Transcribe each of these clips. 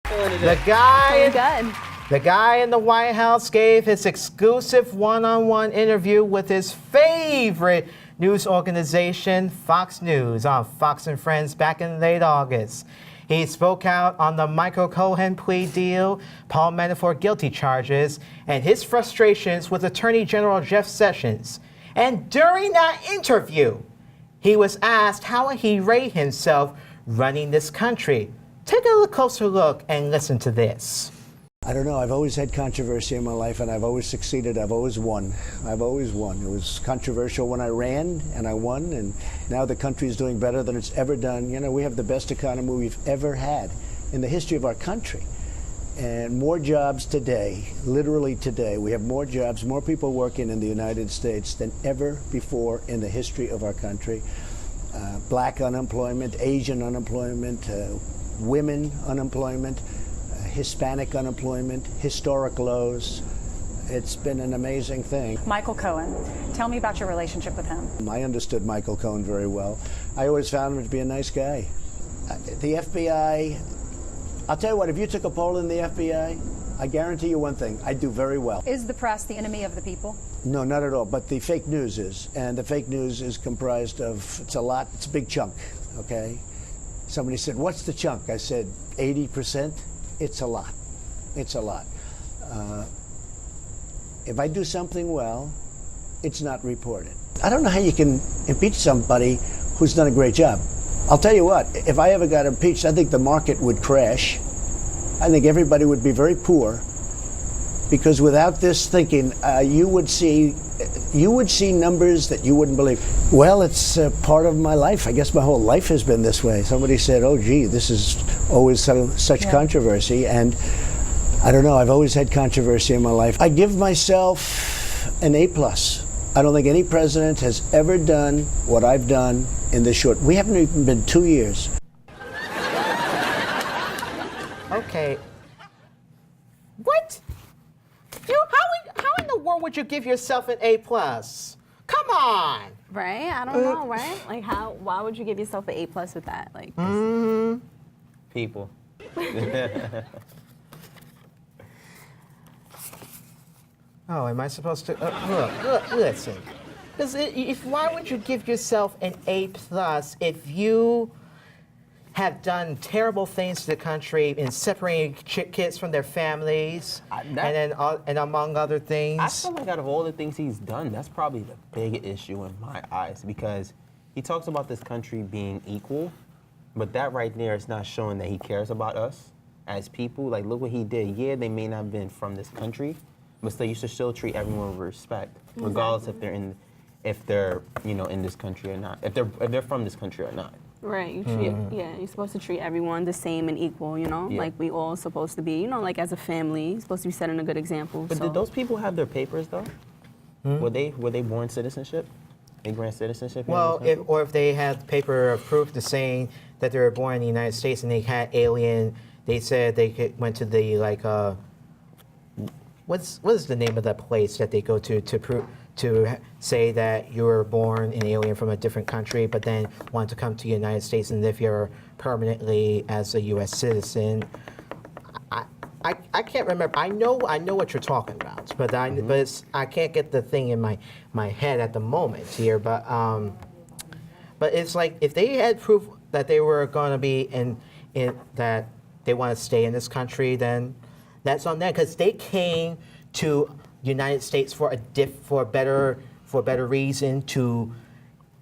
The guy, Good. the guy in the White House gave his exclusive one-on-one interview with his favorite news organization, Fox News, on Fox and Friends back in late August. He spoke out on the Michael Cohen plea deal, Paul Manafort guilty charges, and his frustrations with Attorney General Jeff Sessions. And during that interview, he was asked how he rated himself running this country. Take a closer look and listen to this. I don't know. I've always had controversy in my life, and I've always succeeded. I've always won. I've always won. It was controversial when I ran, and I won, and now the country is doing better than it's ever done. You know, we have the best economy we've ever had in the history of our country. And more jobs today, literally today, we have more jobs, more people working in the United States than ever before in the history of our country. Black unemployment, Asian unemployment, women unemployment, Hispanic unemployment, historic lows. It's been an amazing thing. Michael Cohen, tell me about your relationship with him. I understood Michael Cohen very well. I always found him to be a nice guy. The FBI, I'll tell you what, if you took a poll in the FBI, I guarantee you one thing, I'd do very well. Is the press the enemy of the people? No, not at all, but the fake news is. And the fake news is comprised of, it's a lot, it's a big chunk, okay? Somebody said, what's the chunk? I said, 80%. It's a lot. It's a lot. If I do something well, it's not reported. I don't know how you can impeach somebody who's done a great job. I'll tell you what, if I ever got impeached, I think the market would crash. I think everybody would be very poor, because without this thinking, you would see numbers that you wouldn't believe. Well, it's part of my life. I guess my whole life has been this way. Somebody said, oh, gee, this is always such controversy. And I don't know, I've always had controversy in my life. I give myself an A+. I don't think any president has ever done what I've done in this short. We haven't even been 2 years. Okay. What? How in the world would you give yourself an A+? Come on. Right? I don't know, right? Like, why would you give yourself an A+ with that? Like, People. Oh, am I supposed to? Look, listen. Why would you give yourself an A+ if you have done terrible things to the country in separating kids from their families, and among other things? I feel like out of all the things he's done, that's probably the big issue in my eyes, because he talks about this country being equal, but that right there is not showing that he cares about us as people. Like, look what he did. Yeah, they may not have been from this country, but still, you should still treat everyone with respect, regardless if they're in this country or not, if they're from this country or not. right? You treat, you're supposed to treat everyone the same and equal. Like we all supposed to be. Like as a family, you're supposed to be setting a good example. But did those people have their papers though? Were they born citizenship? They grant citizenship? Well, if they had paper of proof to saying that they were born in the United States and they had alien, they said they went to the what is the name of that place that they go to say that you were born an alien from a different country, but then want to come to the United States and live here permanently as a U.S. citizen? I can't remember. I know what you're talking about, but I can't get the thing in my head at the moment here. But it's like if they had proof that they were going to be in that they want to stay in this country, then that's on them, because they came to United States for a better reason, to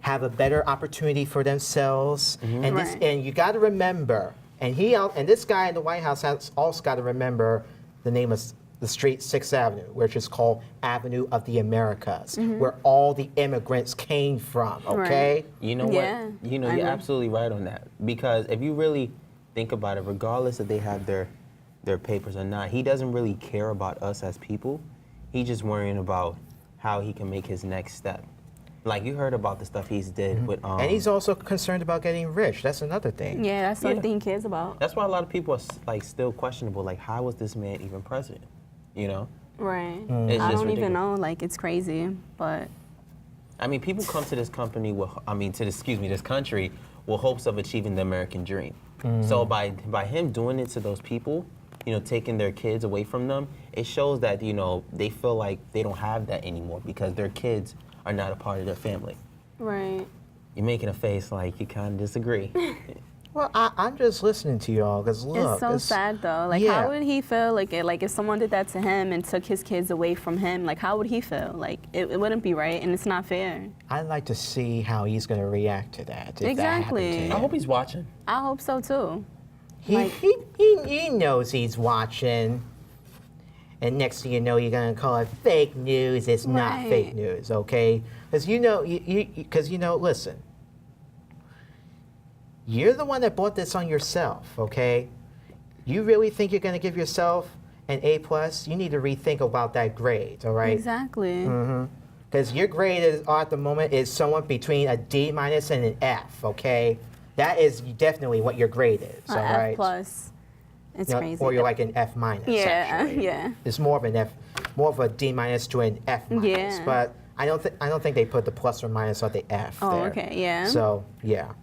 have a better opportunity for themselves. And you got to remember. And this guy in the White House has also got to remember the name of the street, 6th Avenue, which is called Avenue of the Americas, where all the immigrants came from, okay? Right. You know what? You're absolutely right on that. Because if you really think about it, regardless if they have their papers or not, he doesn't really care about us as people. He's just worrying about how he can make his next step. Like, you heard about the stuff he's did with and he's also concerned about getting rich. That's another thing. Yeah, that's the only thing he cares about. That's why a lot of people are like still questionable. Like, how was this man even president? Right. It's I just don't even ridiculous. know. Like, it's crazy, but. I mean, people come to this company with, this country with hopes of achieving the American dream. So by him doing it to those people, you know, taking their kids away from them, it shows that, you know, they feel like they don't have that anymore because their kids are not a part of their family. Right. You're making a face like you kind of disagree. Well, I'm just listening to y'all because look, It's so sad though. Like, yeah. how would he feel? Like if someone did that to him and took his kids away from him, like, how would he feel? Like, it wouldn't be right, and it's not fair. I'd like to see how he's going to react to that. If Exactly. That happened to him. I hope he's watching. I hope so too. He, he knows he's watching. And next thing you know, you're going to call it fake news. It's not Right. fake news, okay? Because listen, you're the one that bought this on yourself, okay? You really think you're going to give yourself an A+? You need to rethink about that grade, all right? Exactly. Because your grade at the moment is somewhere between a D- and an F, okay? That is definitely what your grade is, all right? F plus. It's No, crazy. or you're like an F-, Yeah, actually. yeah. It's more of an F, more of a D- to an F-. Yeah. But I don't think they put the plus or minus on the F Oh, there. okay, yeah. So yeah.